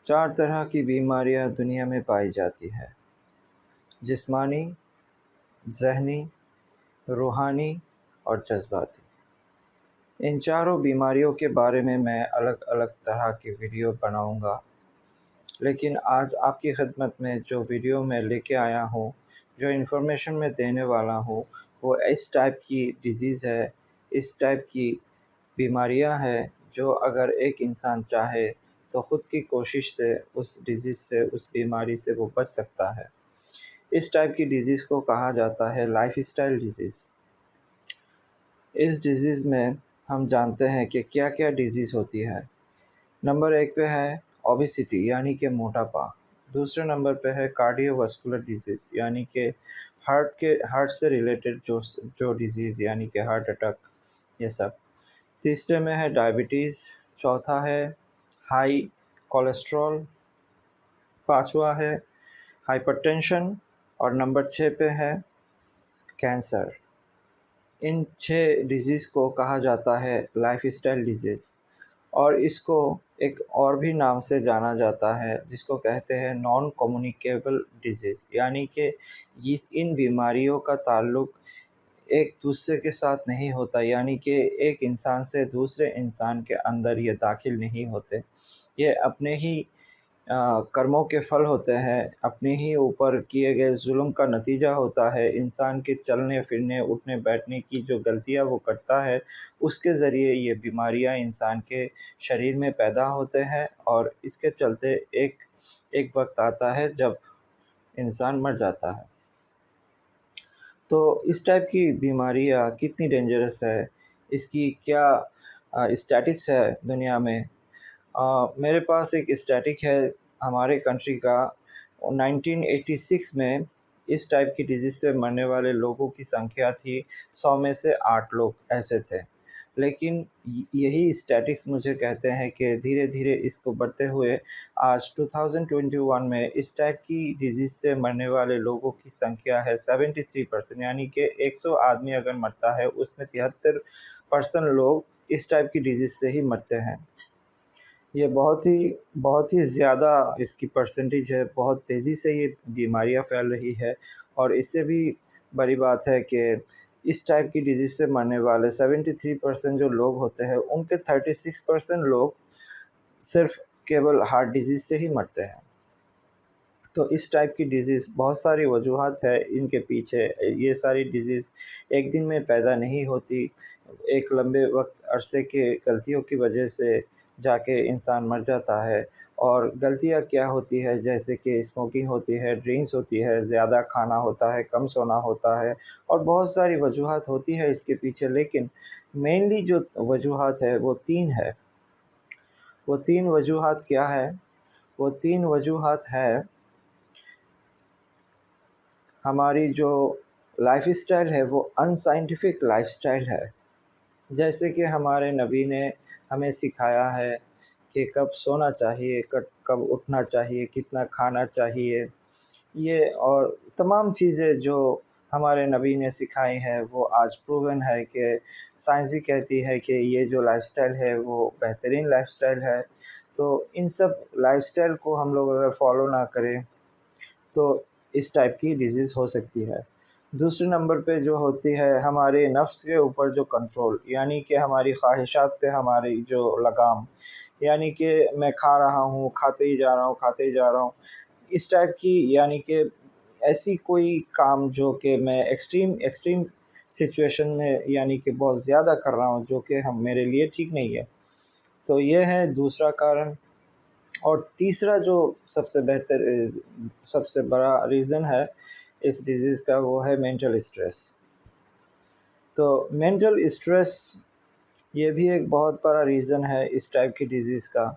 4 طرح کی بیماریاں دنیا میں پائی جاتی ہیں: جسمانی، ذہنی، روحانی اور جذباتی۔ ان چاروں بیماریوں کے بارے میں الگ الگ طرح کی ویڈیو بناؤں گا، لیکن آج آپ کی خدمت میں جو ویڈیو میں لے کے آیا ہوں، جو انفارمیشن میں دینے والا ہوں، وہ اس ٹائپ کی ڈیزیز ہے، اس ٹائپ کی بیماریاں ہیں جو اگر ایک انسان چاہے تو خود کی کوشش سے اس ڈیزیز سے، اس بیماری سے وہ بچ سکتا ہے۔ اس ٹائپ کی ڈیزیز کو کہا جاتا ہے لائف اسٹائل ڈیزیز۔ اس ڈیزیز میں ہم جانتے ہیں کہ کیا کیا ڈیزیز ہوتی ہے۔ نمبر 1 پہ ہے اوبیسٹی یعنی کہ موٹاپا۔ دوسرے نمبر پہ ہے کارڈیو واسکولر ڈیزیز یعنی کہ ہارٹ سے ریلیٹڈ جو ڈیزیز یعنی کہ ہارٹ اٹیک، یہ سب۔ تیسرے میں ہے ڈائبٹیز۔ چوتھا ہے ہائی کولیسٹرول۔ پانچواں ہے ہائپر ٹینشن۔ اور نمبر 6 پہ ہے کینسر۔ ان 6 ڈیزیز کو کہا جاتا ہے لائف اسٹائل ڈیزیز، اور اس کو ایک اور بھی نام سے جانا جاتا ہے جس کو کہتے ہیں نان کمیونیکیبل ڈیزیز، یعنی کہ ان بیماریوں کا تعلق ایک دوسرے کے ساتھ نہیں ہوتا، یعنی کہ ایک انسان سے دوسرے انسان کے اندر یہ داخل نہیں ہوتے، یہ اپنے ہی کرموں کے پھل ہوتے ہیں، اپنے ہی اوپر کیے گئے ظلم کا نتیجہ ہوتا ہے۔ انسان کے چلنے پھرنے، اٹھنے بیٹھنے کی جو غلطیاں وہ کرتا ہے، اس کے ذریعے یہ بیماریاں انسان کے شریر میں پیدا ہوتے ہیں، اور اس کے چلتے ایک وقت آتا ہے جب انسان مر جاتا ہے۔ تو اس ٹائپ کی بیماریاں کتنی ڈینجرس ہے، اس کی کیا اسٹیٹکس ہے دنیا میں۔ میرے پاس ایک اسٹیٹک ہے ہمارے کنٹری کا۔ 1986 میں اس ٹائپ کی ڈیزیز سے مرنے والے لوگوں کی سنکھیا تھی 100 میں سے 8 لوگ ایسے تھے، لیکن یہی اسٹیٹکس مجھے کہتے ہیں کہ دھیرے دھیرے اس کو بڑھتے ہوئے آج 2021 میں اس ٹائپ کی ڈیزیز سے مرنے والے لوگوں کی سنکھیا ہے 73%، یعنی کہ 100 آدمی اگر مرتا ہے اس میں 73% لوگ اس ٹائپ کی ڈیزیز سے ہی مرتے ہیں۔ یہ بہت ہی زیادہ اس کی پرسنٹیج ہے، بہت تیزی سے یہ بیماریاں پھیل رہی ہے، اور اس سے بھی بڑی بات ہے کہ اس ٹائپ کی ڈیزیز سے مرنے والے 73% جو لوگ ہوتے ہیں، ان کے 36% لوگ صرف کیول ہارٹ ڈیزیز سے ہی مرتے ہیں۔ تو اس ٹائپ کی ڈیزیز بہت ساری وجوہات ہے ان کے پیچھے۔ یہ ساری ڈیزیز ایک دن میں پیدا نہیں ہوتی، ایک لمبے وقت عرصے کے غلطیوں کی وجہ سے جا کے انسان مر جاتا ہے۔ اور غلطیاں کیا ہوتی ہے، جیسے کہ اسموکنگ ہوتی ہے، ڈرنکس ہوتی ہے، زیادہ کھانا ہوتا ہے، کم سونا ہوتا ہے، اور بہت ساری وجوہات ہوتی ہے اس کے پیچھے، لیکن مینلی جو وجوہات ہے وہ 3 ہے۔ وہ 3 وجوہات کیا ہے؟ وہ 3 وجوہات ہے ہماری جو لائف اسٹائل ہے وہ ان سائنٹیفک لائف اسٹائل ہے۔ جیسے کہ ہمارے نبی نے ہمیں سکھایا ہے کہ کب سونا چاہیے، کب اٹھنا چاہیے، کتنا کھانا چاہیے، یہ اور تمام چیزیں جو ہمارے نبی نے سکھائی ہیں وہ آج پروون ہے کہ سائنس بھی کہتی ہے کہ یہ جو لائف اسٹائل ہے وہ بہترین لائف اسٹائل ہے۔ تو ان سب لائف اسٹائل کو ہم لوگ اگر فالو نہ کریں تو اس ٹائپ کی ڈیزیز ہو سکتی ہے۔ دوسرے نمبر پہ جو ہوتی ہے ہمارے نفس کے اوپر جو کنٹرول، یعنی کہ ہماری خواہشات پہ ہماری جو لگام، یعنی کہ میں کھا رہا ہوں، کھاتے ہی جا رہا ہوں، اس ٹائپ کی، یعنی کہ ایسی کوئی کام جو کہ میں ایکسٹریم سچویشن میں یعنی کہ بہت زیادہ کر رہا ہوں، جو کہ میرے لیے ٹھیک نہیں ہے۔ تو یہ ہے دوسرا کارن۔ اور تیسرا جو سب سے بڑا ریزن ہے اس ڈیزیز کا، وہ ہے مینٹل اسٹریس۔ تو مینٹل اسٹریس یہ بھی ایک بہت بڑا ریزن ہے اس ٹائپ کی ڈیزیز کا۔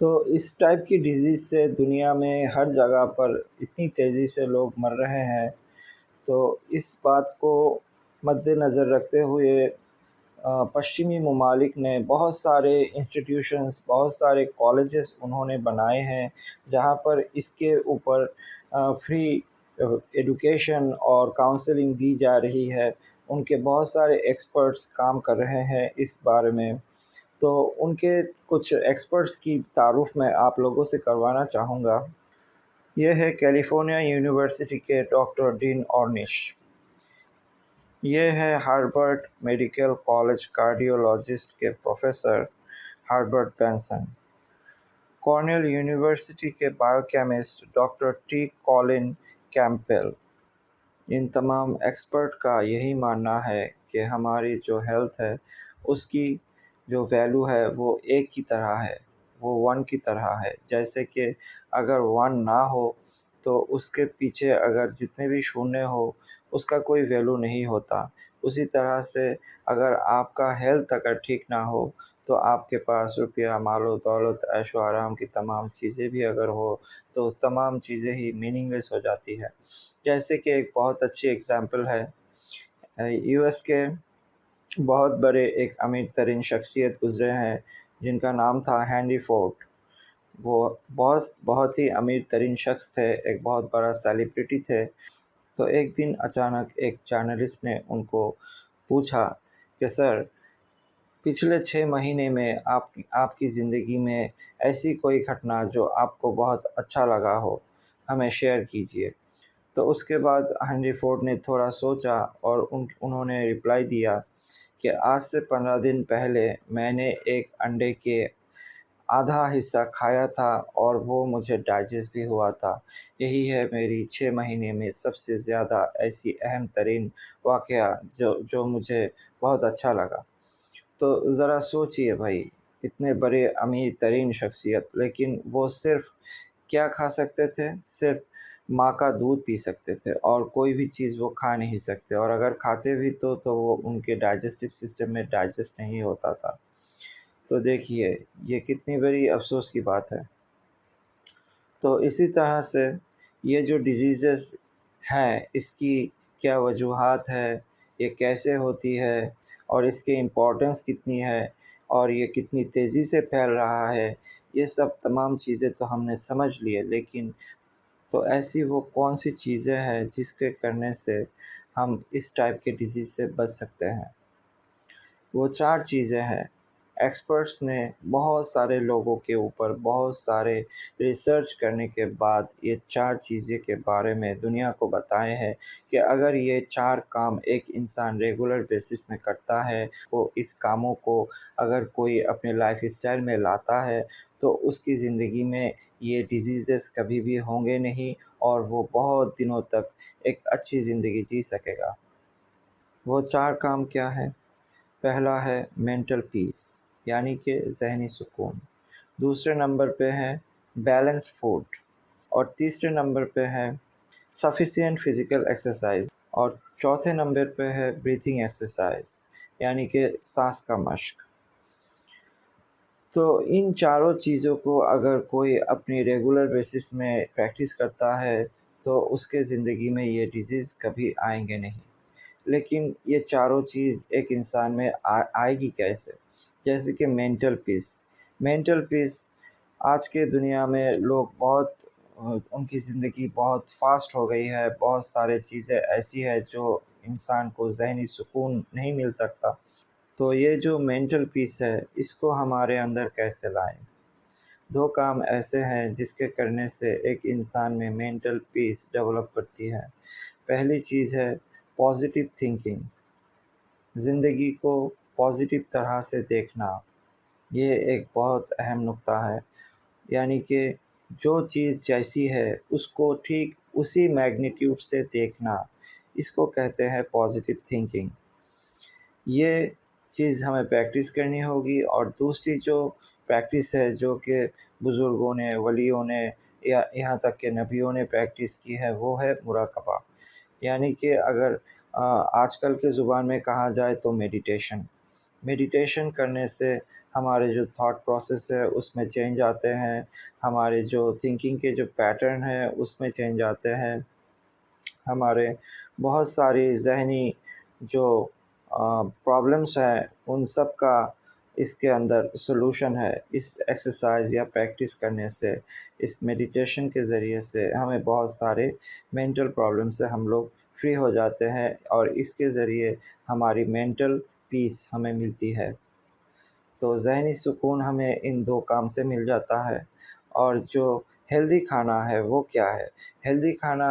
تو اس ٹائپ کی ڈیزیز سے دنیا میں ہر جگہ پر اتنی تیزی سے لوگ مر رہے ہیں، تو اس بات کو مد نظر رکھتے ہوئے پشچمی ممالک نے بہت سارے انسٹیٹیوشنز، بہت سارے کالجز انہوں نے بنائے ہیں جہاں پر اس کے اوپر فری ایڈوکیشن اور کاؤنسلنگ دی جا رہی ہے۔ ان کے بہت سارے ایکسپرٹس کام کر رہے ہیں اس بارے میں۔ تو ان کے کچھ ایکسپرٹس کی تعارف میں آپ لوگوں سے کروانا چاہوں گا۔ یہ ہے کیلیفورنیا یونیورسٹی کے ڈاکٹر ڈین آرنش، یہ ہے ہارورڈ میڈیکل کالج کارڈیولوجسٹ کے professor Herbert Benson, Cornell University کے biochemist doctor T Colin Campbell. ان تمام ایکسپرٹ کا یہی ماننا ہے کہ ہماری جو ہیلتھ ہے اس کی جو ویلیو ہے وہ ایک کی طرح ہے، وہ ون کی طرح ہے۔ جیسے کہ اگر ون نہ ہو تو اس کے پیچھے اگر جتنے بھی شونیہ ہو اس کا کوئی ویلیو نہیں ہوتا۔ اسی طرح سے اگر آپ کا ہیلتھ اگر ٹھیک نہ ہو تو آپ کے پاس روپیہ، مال و دولت، عیش و آرام کی تمام چیزیں بھی اگر ہو تو تمام چیزیں ہی میننگ لیس ہو جاتی ہے۔ جیسے کہ ایک بہت اچھی اگزامپل ہے، یو ایس کے بہت بڑے ایک امیر ترین شخصیت گزرے ہیں جن کا نام تھا ہینری فورڈ۔ وہ بہت ہی امیر ترین شخص تھے، ایک بہت بڑا سیلیبریٹی تھے۔ تو ایک دن اچانک ایک جرنلسٹ نے ان کو پوچھا کہ سر، پچھلے 6 مہینے میں آپ کی زندگی میں ایسی کوئی گھٹنا جو آپ کو بہت اچھا لگا ہو، ہمیں شیئر کیجئے۔ تو اس کے بعد ہنری فورڈ نے تھوڑا سوچا اور انہوں نے رپلائی دیا کہ آج سے 15 دن پہلے میں نے ایک انڈے کے آدھا حصہ کھایا تھا اور وہ مجھے ڈائجسٹ بھی ہوا تھا۔ یہی ہے میری 6 مہینے میں سب سے زیادہ ایسی اہم ترین واقعہ جو مجھے بہت اچھا لگا۔ تو ذرا سوچئے بھائی، اتنے بڑے امیر ترین شخصیت، لیکن وہ صرف کیا کھا سکتے تھے؟ صرف ماں کا دودھ پی سکتے تھے اور کوئی بھی چیز وہ کھا نہیں سکتے، اور اگر کھاتے بھی تو وہ ان کے ڈائجسٹو سسٹم میں ڈائجسٹ نہیں ہوتا تھا۔ تو دیکھیے یہ کتنی بڑی افسوس کی بات ہے۔ تو اسی طرح سے یہ جو ڈیزیزز ہیں اس کی کیا وجوہات ہے، یہ کیسے ہوتی ہے اور اس کی امپورٹنس کتنی ہے اور یہ کتنی تیزی سے پھیل رہا ہے، یہ سب تمام چیزیں تو ہم نے سمجھ لیے، لیکن تو ایسی وہ کون سی چیزیں ہیں جس کے کرنے سے ہم اس ٹائپ کے ڈیزیز سے بچ سکتے ہیں؟ وہ 4 چیزیں ہیں۔ ایکسپرٹس نے بہت سارے لوگوں کے اوپر بہت سارے ریسرچ کرنے کے بعد یہ 4 چیزیں کے بارے میں دنیا کو بتائے ہیں کہ اگر یہ 4 کام ایک انسان ریگولر بیسس میں کرتا ہے، وہ اس کاموں کو اگر کوئی اپنے لائف اسٹائل میں لاتا ہے تو اس کی زندگی میں یہ ڈیزیزز کبھی بھی ہوں گے نہیں اور وہ بہت دنوں تک ایک اچھی زندگی جی سکے گا۔ وہ 4 کام کیا ہے؟ پہلا ہے مینٹل پیس، یعنی کہ ذہنی سکون۔ دوسرے نمبر پہ ہے بیلنس فوڈ، اور تیسرے نمبر پہ ہے سفیشینٹ فزیکل ایکسرسائز، اور چوتھے نمبر پہ ہے بریتھنگ ایکسرسائز، یعنی کہ سانس کا مشق۔ تو ان چاروں چیزوں کو اگر کوئی اپنی ریگولر بیسس میں پریکٹس کرتا ہے تو اس کے زندگی میں یہ ڈیزیز کبھی آئیں گے نہیں۔ لیکن یہ چاروں چیز ایک انسان میں آئے گی کیسے؟ جیسے کہ مینٹل پیس آج کے دنیا میں لوگ بہت ان کی زندگی بہت فاسٹ ہو گئی ہے، بہت سارے چیزیں ایسی ہے جو انسان کو ذہنی سکون نہیں مل سکتا۔ تو یہ جو مینٹل پیس ہے اس کو ہمارے اندر کیسے لائیں؟ 2 کام ایسے ہیں جس کے کرنے سے ایک انسان میں مینٹل پیس ڈیولپ کرتی ہے۔ پہلی چیز ہے پازیٹیو تھنکنگ، زندگی کو پازیٹیو طرح سے دیکھنا۔ یہ ایک بہت اہم نقطہ ہے، یعنی کہ جو چیز جیسی ہے اس کو ٹھیک اسی میگنیٹیوڈ سے دیکھنا، اس کو کہتے ہیں پازیٹیو تھنکنگ۔ یہ چیز ہمیں پریکٹس کرنی ہوگی۔ اور دوسری جو پریکٹس ہے جو کہ بزرگوں نے، ولیوں نے یا یہاں تک کہ نبیوں نے پریکٹس کی ہے، وہ ہے مراقبہ، یعنی کہ اگر آج کل کے زبان میں کہا جائے تو میڈیٹیشن کرنے سے ہمارے جو تھاٹ پروسیس ہے اس میں چینج آتے ہیں، ہمارے جو تھنکنگ کے جو پیٹرن ہیں اس میں چینج آتے ہیں، ہمارے بہت ساری ذہنی جو پرابلمس ہیں ان سب کا اس کے اندر سلوشن ہے۔ اس ایکسرسائز یا پریکٹس کرنے سے، اس میڈیٹیشن کے ذریعے سے ہمیں بہت سارے مینٹل پرابلم سے ہم لوگ فری ہو جاتے ہیں اور اس کے ذریعے ہماری مینٹل پیس ہمیں ملتی ہے۔ تو ذہنی سکون ہمیں ان 2 کام سے مل جاتا ہے۔ اور جو ہیلدی کھانا ہے وہ کیا ہے؟ ہیلدی کھانا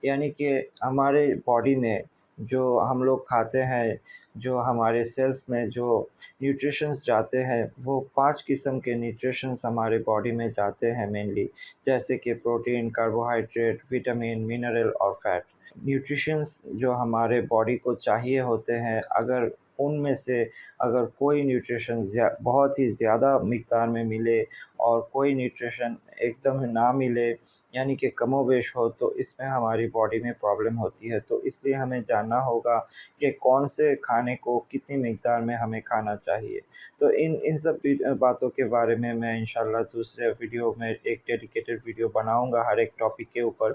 یعنی کہ ہمارے باڈی میں جو ہم لوگ کھاتے ہیں، جو ہمارے سیلس میں جو نیوٹریشنز جاتے ہیں، وہ 5 قسم کے نیوٹریشنز ہمارے باڈی میں جاتے ہیں مینلی، جیسے کہ پروٹین، کاربوہائیڈریٹ، وٹامن، منرل اور فیٹ۔ نیوٹریشنز جو ہمارے باڈی کو چاہیے ہوتے ہیں، اگر ان میں سے اگر کوئی نیوٹریشن بہت ہی زیادہ مقدار میں ملے اور کوئی نیوٹریشن ایک دم نہ ملے، یعنی کہ کم و بیش ہو، تو اس میں ہماری باڈی میں پرابلم ہوتی ہے۔ تو اس لیے ہمیں جاننا ہوگا کہ کون سے کھانے کو کتنی مقدار میں ہمیں کھانا چاہیے۔ تو ان سب باتوں کے بارے میں انشاءاللہ دوسرے ویڈیو میں ایک ڈیڈیکیٹڈ ویڈیو بناؤں گا ہر ایک ٹاپک کے اوپر،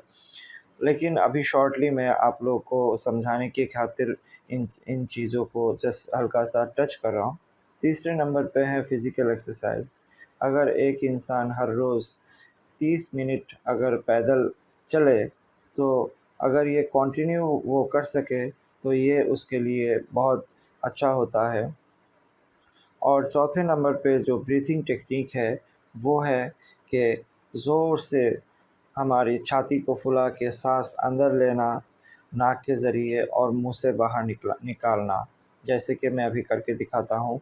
لیکن ابھی شارٹلی میں آپ لوگ کو سمجھانے کی خاطر ان چیزوں کو جسٹ ہلکا سا ٹچ کر رہا ہوں۔ تیسرے نمبر پہ ہے فزیکل ایکسرسائز۔ اگر ایک انسان ہر روز 30 منٹ اگر پیدل چلے، تو اگر یہ کنٹینیو وہ کر سکے تو یہ اس کے لیے بہت اچھا ہوتا ہے۔ اور چوتھے نمبر پہ جو بریتھنگ ٹیکنیک ہے وہ ہے کہ زور سے ہماری چھاتی کو پھلا کے سانس اندر لینا ناک کے ذریعے اور منہ سے باہر نکالنا، جیسے کہ میں ابھی کر کے دکھاتا ہوں۔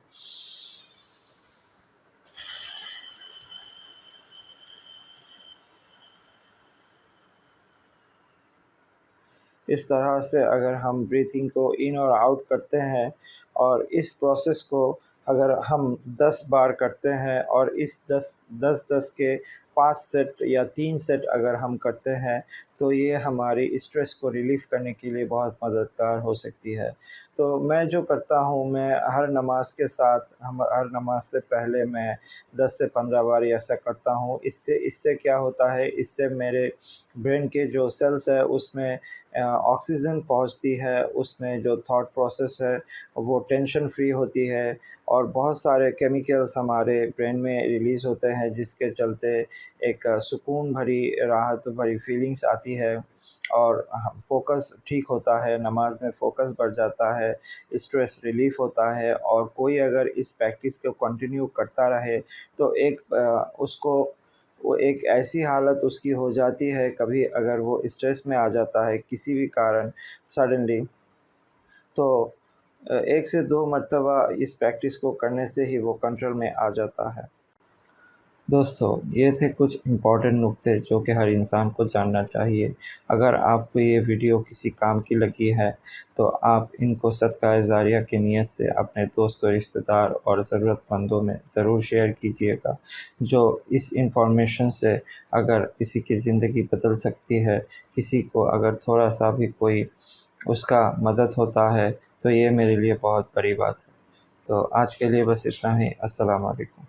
اس طرح سے اگر ہم بریتھنگ کو ان اور آؤٹ کرتے ہیں، اور اس پروسیس کو اگر ہم 10 بار کرتے ہیں، اور اس 10 کے 5 سیٹ یا 3 سیٹ اگر ہم کرتے ہیں، تو یہ ہماری اسٹریس کو ریلیف کرنے کے لیے بہت مددگار ہو سکتی ہے۔ تو میں جو کرتا ہوں، میں ہر نماز کے ساتھ ہر نماز سے پہلے میں 10 سے 15 بار ایسا کرتا ہوں۔ اس سے کیا ہوتا ہے، اس سے میرے برین کے جو سیلس ہے اس میں آکسیجن پہنچتی ہے، اس میں جو تھاٹ پروسیس ہے وہ ٹینشن فری ہوتی ہے، اور بہت سارے کیمیکلز ہمارے برین میں ریلیز ہوتے ہیں، جس کے چلتے ایک سکون بھری راحت بھری فیلنگس آتی ہے، اور فوکس ٹھیک ہوتا ہے، نماز میں فوکس بڑھ جاتا ہے، اسٹریس ریلیف ہوتا ہے۔ اور کوئی اگر اس پریکٹس کو کنٹینیو کرتا رہے تو وہ ایک ایسی حالت اس کی ہو جاتی ہے، کبھی اگر وہ اسٹریس میں آ جاتا ہے کسی بھی کارن سڈنلی، تو 1 سے 2 مرتبہ اس پریکٹس کو کرنے سے ہی وہ کنٹرول میں آ جاتا ہے۔ دوستو، یہ تھے کچھ امپورٹنٹ نکتے جو کہ ہر انسان کو جاننا چاہیے۔ اگر آپ کو یہ ویڈیو کسی کام کی لگی ہے تو آپ ان کو صدقہ جاریہ کی نیت سے اپنے دوست و رشتہ دار اور ضرورت مندوں میں ضرور شیئر کیجیے گا۔ جو اس انفارمیشن سے اگر کسی کی زندگی بدل سکتی ہے، کسی کو اگر تھوڑا سا بھی کوئی اس کا مدد ہوتا ہے، تو یہ میرے لیے بہت بڑی بات ہے۔ تو آج کے لیے بس اتنا ہی۔ السلام علیکم۔